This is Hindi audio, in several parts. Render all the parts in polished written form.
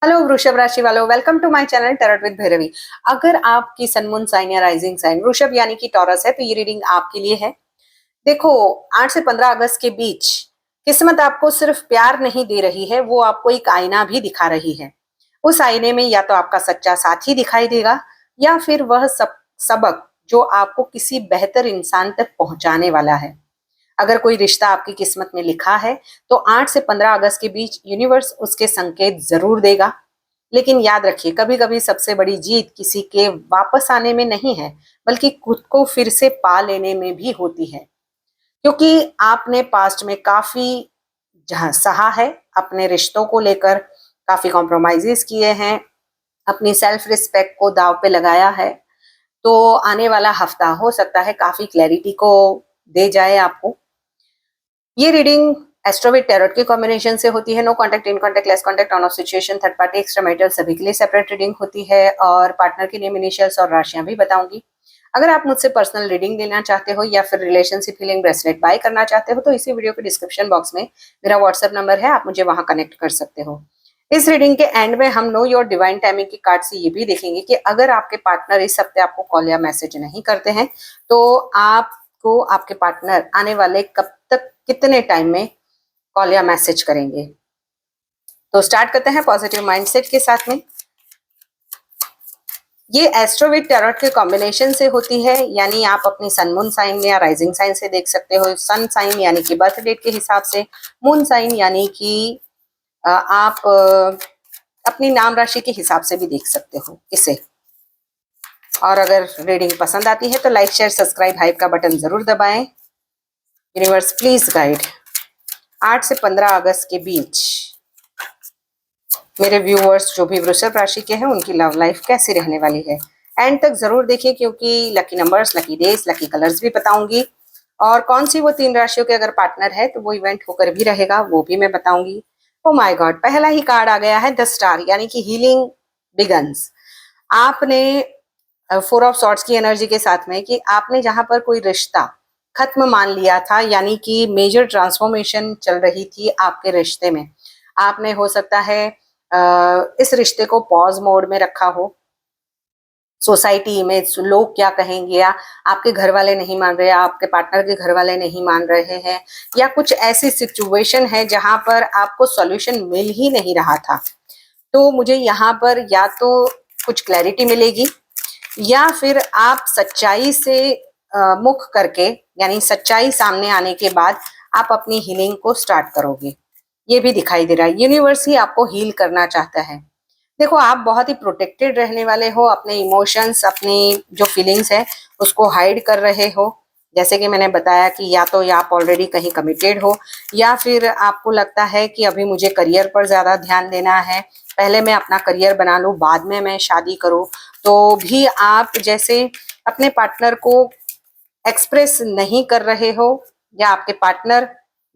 हेलो वृषभ राशि वालों, welcome to my channel tarot with Bhairavi. अगर आपकी सन मून साइन या राइजिंग साइन वृषभ यानी कि टॉरस है तो ये रीडिंग आपके लिए है। देखो, 8 से 15 अगस्त के बीच किस्मत आपको सिर्फ प्यार नहीं दे रही है, वो आपको एक आईना भी दिखा रही है। उस आईने में या तो आपका सच्चा साथी दिखाई देगा या फिर वह सबक जो आपको किसी बेहतर इंसान तक पहुंचाने वाला है। अगर कोई रिश्ता आपकी किस्मत में लिखा है तो 8 से 15 अगस्त के बीच यूनिवर्स उसके संकेत जरूर देगा। लेकिन याद रखिए, कभी कभी सबसे बड़ी जीत किसी के वापस आने में नहीं है, बल्कि खुद को फिर से पा लेने में भी होती है। क्योंकि आपने पास्ट में काफी जहाँ सहा है, अपने रिश्तों को लेकर काफी कॉम्प्रोमाइजेस किए हैं, अपनी सेल्फ रिस्पेक्ट को दाव पे लगाया है। तो आने वाला हफ्ता हो सकता है काफी क्लैरिटी को दे जाए आपको। ये रीडिंग एस्ट्रोविद टैरोट के कॉम्बिनेशन से होती है। No contact, in contact, less contact, on off situation, third party, extra marital सभी के लिए सेपरेट रीडिंग होती है और पार्टनर की नेम, इनिशियल्स और राशियां भी बताऊंगी। अगर आप मुझसे पर्सनल रीडिंग लेना चाहते हो या फिर रिलेशनशिप हीलिंग ब्रेसलेट बाय करना चाहते हो तो इसी वीडियो के डिस्क्रिप्शन बॉक्स में मेरा व्हाट्सएप नंबर है, आप मुझे वहां कनेक्ट कर सकते हो। इस रीडिंग के एंड में हम नो योर डिवाइन टाइमिंग की कार्ड से ये भी देखेंगे कि अगर आपके पार्टनर इस हफ्ते आपको कॉल या मैसेज नहीं करते हैं तो आपको आपके पार्टनर आने वाले कब तक कितने टाइम में कॉल या मैसेज करेंगे। तो स्टार्ट करते हैं पॉजिटिव माइंडसेट के साथ में। ये एस्ट्रोविद टैरोट के कॉम्बिनेशन से होती है, यानी आप अपनी सन मून साइन या राइजिंग साइन से देख सकते हो। सन साइन यानी कि बर्थ डेट के हिसाब से, मून साइन यानी कि आप अपनी नाम राशि के हिसाब से भी देख सकते हो इसे। और अगर रीडिंग पसंद आती है तो लाइक, शेयर, सब्सक्राइब, हाइप का बटन जरूर दबाएं। यूनिवर्स प्लीज गाइड 8 से 15 अगस्त के बीच मेरे व्यूअर्स जो भी वृषभ राशि के हैं उनकी लव लाइफ कैसी रहने वाली है। एंड तक जरूर देखिए, क्योंकि lucky numbers, lucky days, lucky colours भी बताऊंगी और कौन सी वो 3 राशियों के अगर पार्टनर है तो वो इवेंट होकर भी रहेगा, वो भी मैं बताऊंगी। ओ माय गॉड, पहला ही कार्ड आ गया है द स्टार, यानी कि हीलिंग बिगन्स। आपने 4 ऑफ सॉर्ड्स की एनर्जी के साथ में कि आपने जहां पर कोई रिश्ता खत्म मान लिया था, यानी कि मेजर ट्रांसफॉर्मेशन चल रही थी आपके रिश्ते में, आपने हो सकता है इस रिश्ते को पॉज मोड में रखा हो। सोसाइटी में लोग क्या कहेंगे, या आपके घर वाले नहीं मान रहे, आपके पार्टनर के घर वाले नहीं मान रहे हैं, या कुछ ऐसी सिचुएशन है जहां पर आपको सॉल्यूशन मिल ही नहीं रहा था। तो मुझे यहाँ पर या तो कुछ क्लैरिटी मिलेगी या फिर आप सच्चाई से मुख करके, यानी सच्चाई सामने आने के बाद आप अपनी हीलिंग को स्टार्ट करोगे। ये भी दिखाई दे रहा है, यूनिवर्स ही आपको हील करना चाहता है। देखो, आप बहुत ही प्रोटेक्टेड रहने वाले हो, अपने इमोशंस, अपनी जो फीलिंग्स है उसको हाइड कर रहे हो। जैसे कि मैंने बताया कि या तो आप ऑलरेडी कहीं कमिटेड हो या फिर आपको लगता है कि अभी मुझे करियर पर ज्यादा ध्यान देना है, पहले मैं अपना करियर बना लूं बाद में मैं शादी करूं। तो भी आप जैसे अपने पार्टनर को एक्सप्रेस नहीं कर रहे हो, या आपके पार्टनर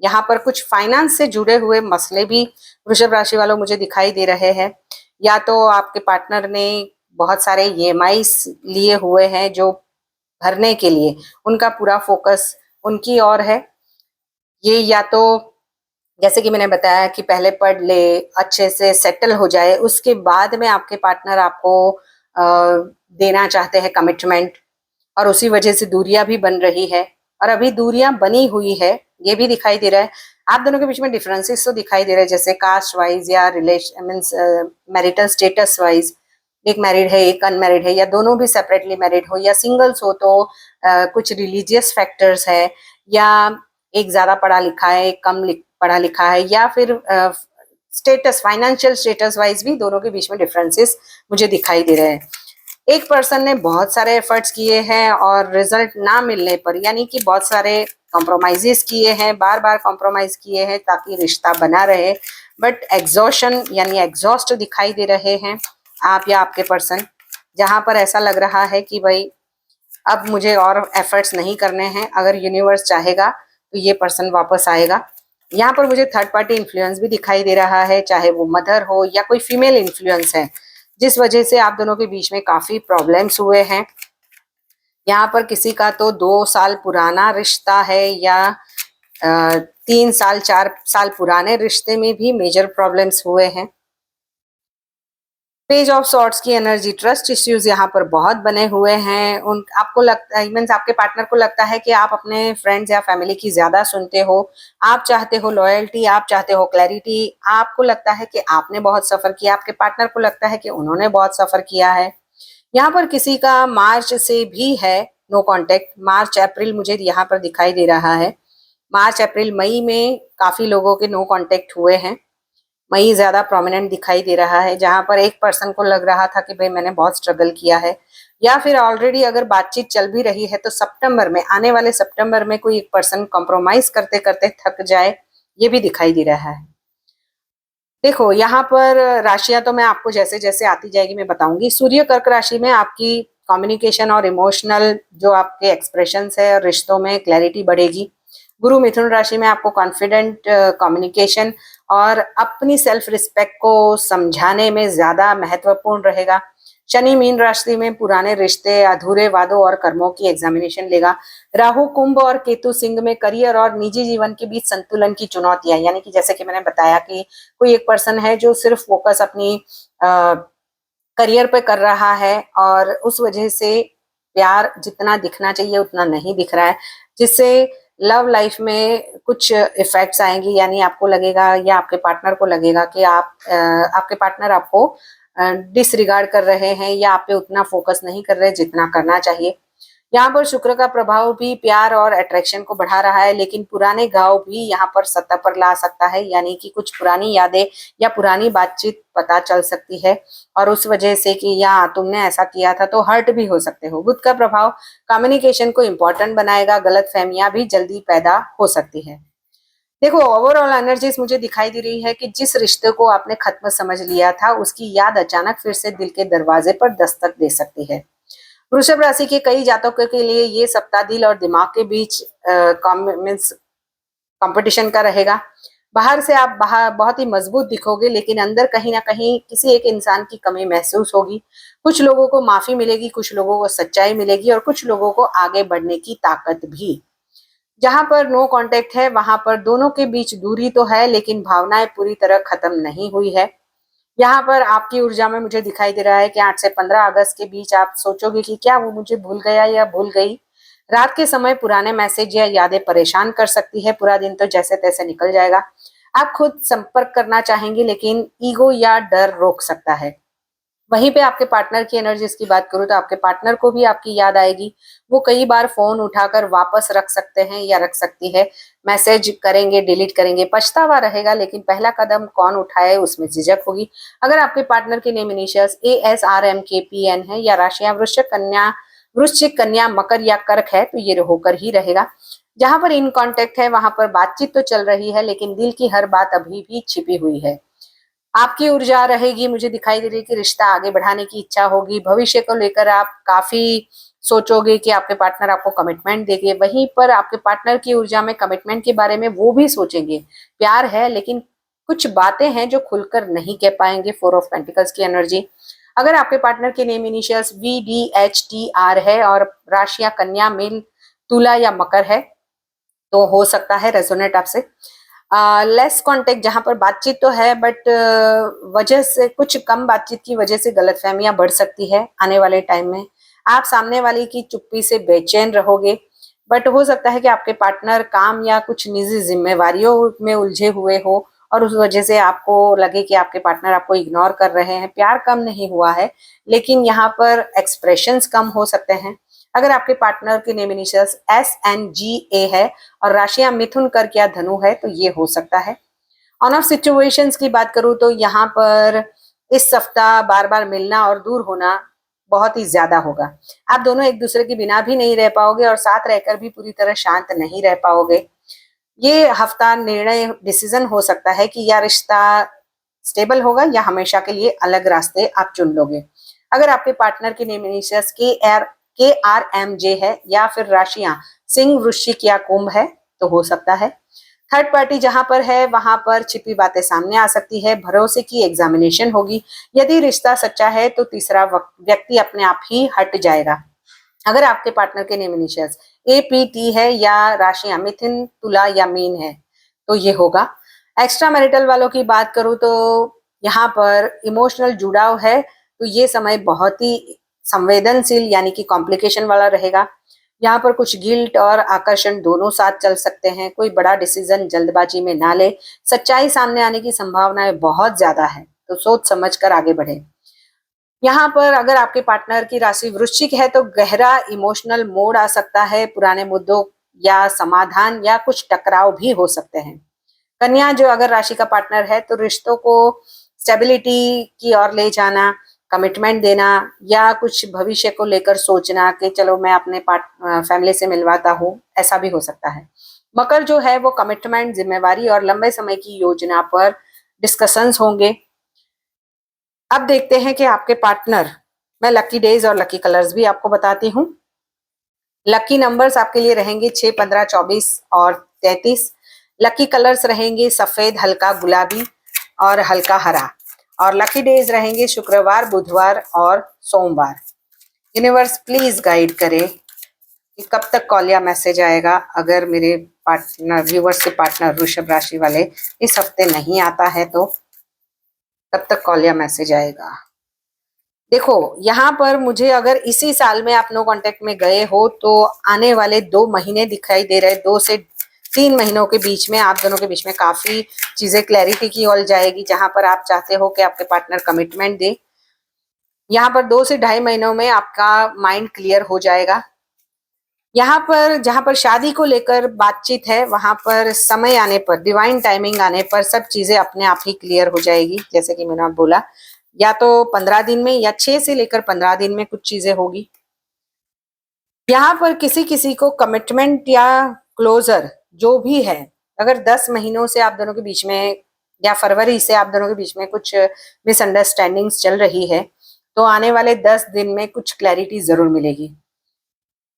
यहाँ पर कुछ फाइनेंस से जुड़े हुए मसले भी वृषभ राशि वालों मुझे दिखाई दे रहे हैं। या तो आपके पार्टनर ने बहुत सारे ईएमआईस लिए हुए हैं जो भरने के लिए उनका पूरा फोकस उनकी ओर है। ये या तो जैसे कि मैंने बताया कि पहले पढ़ ले, अच्छे से सेटल हो जाए, उसके बाद में आपके पार्टनर आपको देना चाहते हैं कमिटमेंट, और उसी वजह से दूरियां भी बन रही है। और अभी दूरियां बनी हुई है ये भी दिखाई दे रहा है। आप दोनों के बीच में डिफरेंसेस तो दिखाई दे रहे हैं, जैसे कास्ट वाइज या relation means marital status wise, एक मैरिड है एक अनमैरिड है, या दोनों भी सेपरेटली मैरिड हो या सिंगल्स हो तो कुछ रिलीजियस फैक्टर्स है, या एक ज्यादा पढ़ा लिखा है एक कम पढ़ा लिखा है, या फिर स्टेटस, फाइनेंशियल स्टेटस वाइज भी दोनों के बीच में डिफरेंसेस मुझे दिखाई दे रहे हैं। एक पर्सन ने बहुत सारे एफर्ट्स किए हैं और रिजल्ट ना मिलने पर, यानी कि बहुत सारे कॉम्प्रोमाइजेस किए हैं, बार बार कॉम्प्रोमाइज किए हैं ताकि रिश्ता बना रहे, बट एग्जॉशन यानी एग्जॉस्ट दिखाई दे रहे हैं आप या आपके पर्सन, जहां पर ऐसा लग रहा है कि भाई अब मुझे और एफर्ट्स नहीं करने हैं, अगर यूनिवर्स चाहेगा तो ये पर्सन वापस आएगा। यहाँ पर मुझे थर्ड पार्टी इन्फ्लुएंस भी दिखाई दे रहा है, चाहे वो मदर हो या कोई फीमेल इन्फ्लुएंस है, जिस वजह से आप दोनों के बीच में काफी प्रॉब्लम्स हुए हैं। यहाँ पर किसी का तो 2 साल पुराना रिश्ता है, या 3 साल 4 साल पुराने रिश्ते में भी मेजर प्रॉब्लम्स हुए हैं। पेज ऑफ सॉर्ट्स की एनर्जी, ट्रस्ट इश्यूज यहाँ पर बहुत बने हुए हैं। उन आपको लगता है, मीन्स आपके पार्टनर को लगता है कि आप अपने फ्रेंड्स या फैमिली की ज्यादा सुनते हो। आप चाहते हो लॉयल्टी, आप चाहते हो क्लैरिटी। आपको लगता है कि आपने बहुत सफर किया, आपके पार्टनर को लगता है कि उन्होंने बहुत सफर किया है। यहाँ पर किसी का मार्च से भी है नो कांटेक्ट। मार्च अप्रैल मुझे यहाँ पर दिखाई दे रहा है। मार्च अप्रैल मई में काफी लोगों के नो कांटेक्ट हुए हैं। मई ज्यादा प्रोमिनेंट दिखाई दे रहा है, जहां पर एक पर्सन को लग रहा था कि भाई मैंने बहुत स्ट्रगल किया है। या फिर ऑलरेडी अगर बातचीत चल भी रही है तो सितंबर में, आने वाले सितंबर में कोई एक पर्सन कॉम्प्रोमाइज करते करते थक जाए, ये भी दिखाई दे रहा है। देखो यहाँ पर राशियां तो मैं आपको जैसे जैसे आती जाएगी मैं बताऊंगी। सूर्य कर्क राशि में आपकी कम्युनिकेशन और इमोशनल जो आपके एक्सप्रेशंस है और रिश्तों में क्लैरिटी बढ़ेगी। गुरु मिथुन राशि में आपको कॉन्फिडेंट कम्युनिकेशन और अपनी सेल्फ रिस्पेक्ट को समझाने में ज्यादा महत्वपूर्ण रहेगा। शनि मीन राशि में पुराने रिश्ते, अधूरे वादों और कर्मों की एग्जामिनेशन लेगा। राहु कुंभ और केतु सिंह में करियर और निजी जीवन के बीच संतुलन की चुनौतियां, यानी कि जैसे कि मैंने बताया कि कोई एक पर्सन है जो सिर्फ फोकस अपनी करियर पे कर रहा है और उस वजह से प्यार जितना दिखना चाहिए उतना नहीं दिख रहा है, जिससे लव लाइफ में कुछ इफेक्ट्स आएंगे। यानी आपको लगेगा या आपके पार्टनर को लगेगा कि आपके पार्टनर आपको डिसरिगार्ड कर रहे हैं या आप पे उतना फोकस नहीं कर रहे जितना करना चाहिए। यहाँ पर शुक्र का प्रभाव भी प्यार और अट्रैक्शन को बढ़ा रहा है, लेकिन पुराने घाव भी यहाँ पर सत्ता पर ला सकता है। यानी कि कुछ पुरानी यादें या पुरानी बातचीत पता चल सकती है और उस वजह से कि या तुमने ऐसा किया था, तो हर्ट भी हो सकते हो। बुध का प्रभाव कम्युनिकेशन को इम्पोर्टेंट बनाएगा, गलत फहमियां भी जल्दी पैदा हो सकती है। देखो ओवरऑल एनर्जीज मुझे दिखाई दे रही है कि जिस रिश्ते को आपने खत्म समझ लिया था उसकी याद अचानक फिर से दिल के दरवाजे पर दस्तक दे सकती है। वृषभ राशि के कई जातकों के लिए ये सप्ताह दिल और दिमाग के बीच मीन्स कंपटीशन का रहेगा। बाहर से आप बाहर बहुत ही मजबूत दिखोगे, लेकिन अंदर कहीं ना कहीं किसी एक इंसान की कमी महसूस होगी। कुछ लोगों को माफी मिलेगी, कुछ लोगों को सच्चाई मिलेगी और कुछ लोगों को आगे बढ़ने की ताकत भी। जहां पर नो कांटेक्ट है वहां पर दोनों के बीच दूरी तो है, लेकिन भावनाएं पूरी तरह खत्म नहीं हुई है। यहाँ पर आपकी ऊर्जा में मुझे दिखाई दे रहा है कि 8 से 15 अगस्त के बीच आप सोचोगे कि क्या वो मुझे भूल गया या भूल गई। रात के समय पुराने मैसेज या यादें परेशान कर सकती है। पूरा दिन तो जैसे तैसे निकल जाएगा। आप खुद संपर्क करना चाहेंगे, लेकिन ईगो या डर रोक सकता है। वहीं पे आपके पार्टनर की एनर्जीज की बात करूं तो आपके पार्टनर को भी आपकी याद आएगी। वो कई बार फोन उठाकर वापस रख सकते हैं या रख सकती है। मैसेज करेंगे, डिलीट करेंगे, पछतावा रहेगा, लेकिन पहला कदम कौन उठाए उसमें झिझक होगी। अगर आपके पार्टनर के नेम इनिशियल्स ASRMKPN है या राशियां वृश्चिक कन्या मकर या कर्क है तो ये होकर ही रहेगा। जहां पर इन कांटेक्ट है वहां पर बातचीत तो चल रही है, लेकिन दिल की हर बात अभी भी छिपी हुई है। आपकी ऊर्जा रहेगी, मुझे दिखाई दे रही है कि रिश्ता आगे बढ़ाने की इच्छा होगी। भविष्य को लेकर आप काफी सोचोगे कि आपके पार्टनर आपको कमिटमेंट देंगे। वहीं पर आपके पार्टनर की ऊर्जा में कमिटमेंट के बारे में वो भी सोचेंगे। प्यार है, लेकिन कुछ बातें हैं जो खुलकर नहीं कह पाएंगे। 4 ऑफ पेंटिकल्स की एनर्जी। अगर आपके पार्टनर के नेम इनिशियल्स VDHTR है और राशियां कन्या, मीन, तुला या मकर है तो हो सकता है रेजोनेट आपसे। लेस कांटेक्ट, जहां पर बातचीत तो है बट वजह से कुछ कम बातचीत की वजह से गलतफहमियां बढ़ सकती है। आने वाले टाइम में आप सामने वाले की चुप्पी से बेचैन रहोगे, बट हो सकता है कि आपके पार्टनर काम या कुछ निजी जिम्मेवारियों में उलझे हुए हो और उस वजह से आपको लगे कि आपके पार्टनर आपको इग्नोर कर रहे हैं। प्यार कम नहीं हुआ है, लेकिन यहाँ पर एक्सप्रेशंस कम हो सकते हैं। अगर आपके पार्टनर के नेम इनिशियल्स SNGA है और राशियां मिथुन, कर्क या धनु है तो ये हो सकता है। ऑन ऑफ सिचुएशंस की बात करूं तो यहाँ पर इस सप्ताह बार बार मिलना और दूर होना बहुत ही ज्यादा होगा। आप दोनों एक दूसरे के बिना भी नहीं रह पाओगे और साथ रहकर भी पूरी तरह शांत नहीं रह पाओगे। ये हफ्ता निर्णय डिसीजन हो सकता है कि या रिश्ता स्टेबल होगा या हमेशा के लिए अलग रास्ते आप चुन लोगे। अगर आपके पार्टनर के नेम इनिशियल्स KRMJ है या फिर राशियां सिंह, वृश्चिक या कुंभ है तो हो सकता है। थर्ड पार्टी जहां पर है वहां पर छिपी बातें सामने आ सकती है। भरोसे की एग्जामिनेशन होगी। यदि रिश्ता सच्चा है तो तीसरा व्यक्ति अपने आप ही हट जाएगा। अगर आपके पार्टनर के नेम इनिशियल्स APT है या राशियां मिथुन, तुला या मीन है तो ये होगा। एक्स्ट्रा मैरिटल वालों की बात करूं तो यहाँ पर इमोशनल जुड़ाव है। तो ये समय बहुत ही संवेदनशील यानी कि कॉम्प्लिकेशन वाला रहेगा। यहाँ पर कुछ गिल्ट और आकर्षण दोनों साथ चल सकते हैं। कोई बड़ा डिसीजन जल्दबाजी में ना ले, सच्चाई सामने आने की संभावनाएं बहुत ज्यादा है, तो सोच समझ कर आगे बढ़े। यहाँ पर अगर आपके पार्टनर की राशि वृश्चिक है तो गहरा इमोशनल मोड आ सकता है, पुराने मुद्दों या समाधान या कुछ टकराव भी हो सकते हैं। कन्या जो अगर राशि का पार्टनर है तो रिश्तों को स्टेबिलिटी की ओर ले जाना, कमिटमेंट देना या कुछ भविष्य को लेकर सोचना कि चलो मैं अपने फैमिली से मिलवाता हूँ, ऐसा भी हो सकता है। मकर जो है वो कमिटमेंट, जिम्मेवारी और लंबे समय की योजना पर डिस्कशंस होंगे। अब देखते हैं कि आपके पार्टनर, मैं लकी डेज और लकी कलर्स भी आपको बताती हूँ। लकी नंबर्स आपके लिए रहेंगे 6, 15, 24 और 33। लकी कलर्स रहेंगे सफेद, हल्का गुलाबी और हल्का हरा। और लकी डेज रहेंगे शुक्रवार, बुधवार और सोमवार। यूनिवर्स प्लीज गाइड करे कि कब तक कॉल या मैसेज आएगा। अगर मेरे पार्टनर, व्यूवर्स के पार्टनर वृषभ राशि वाले इस हफ्ते नहीं आता है तो तब तक कॉल या मैसेज आएगा। देखो यहाँ पर मुझे अगर इसी साल में आप नो कांटेक्ट में गए हो तो आने वाले 2 महीने दिखाई दे रहे, 2 से 3 महीनों के बीच में आप दोनों के बीच में काफी चीजें क्लैरिटी की ओर जाएगी, जहां पर आप चाहते हो कि आपके पार्टनर कमिटमेंट दे। यहाँ पर 2 से 2.5 महीनों में आपका माइंड क्लियर हो जाएगा। यहाँ पर जहां पर शादी को लेकर बातचीत है, वहां पर समय आने पर, डिवाइन टाइमिंग आने पर सब चीजें अपने आप ही क्लियर हो जाएगी। जैसे कि मैंने बोला, या तो 15 दिन में या 6 से लेकर 15 दिन में कुछ चीजें होगी। यहाँ पर किसी किसी को कमिटमेंट या क्लोजर जो भी है, अगर 10 महीनों से आप दोनों के बीच में या फरवरी से आप दोनों के बीच में कुछ मिसअंडरस्टैंडिंग्स चल रही है, तो आने वाले 10 दिन में कुछ क्लैरिटी जरूर मिलेगी।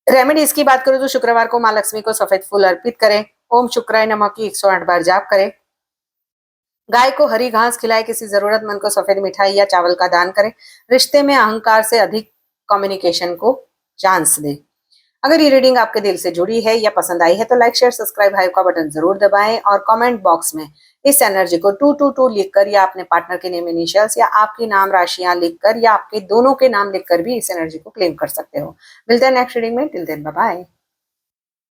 रेमेडीज की बात करूं तो शुक्रवार को माँ लक्ष्मी को सफेद फूल अर्पित करें। ओम शुक्राय नमः की 108 बार जाप करें। गाय को हरी घास खिलाए, किसी जरूरतमंद को सफेद मिठाई या चावल का दान करें। रिश्ते में अहंकार से अधिक कम्युनिकेशन को चांस दें। अगर ये रीडिंग आपके दिल से जुड़ी है या पसंद आई है तो लाइक, शेयर, सब्सक्राइब, हाइप का बटन जरूर दबाएं और कमेंट बॉक्स में इस एनर्जी को 222 लिखकर या अपने पार्टनर के नेम इनिशियल्स या आपकी नाम राशियां लिखकर या आपके दोनों के नाम लिखकर भी इस एनर्जी को क्लेम कर सकते हो। मिलते हैं नेक्स्ट रीडिंग में। Till then bye bye.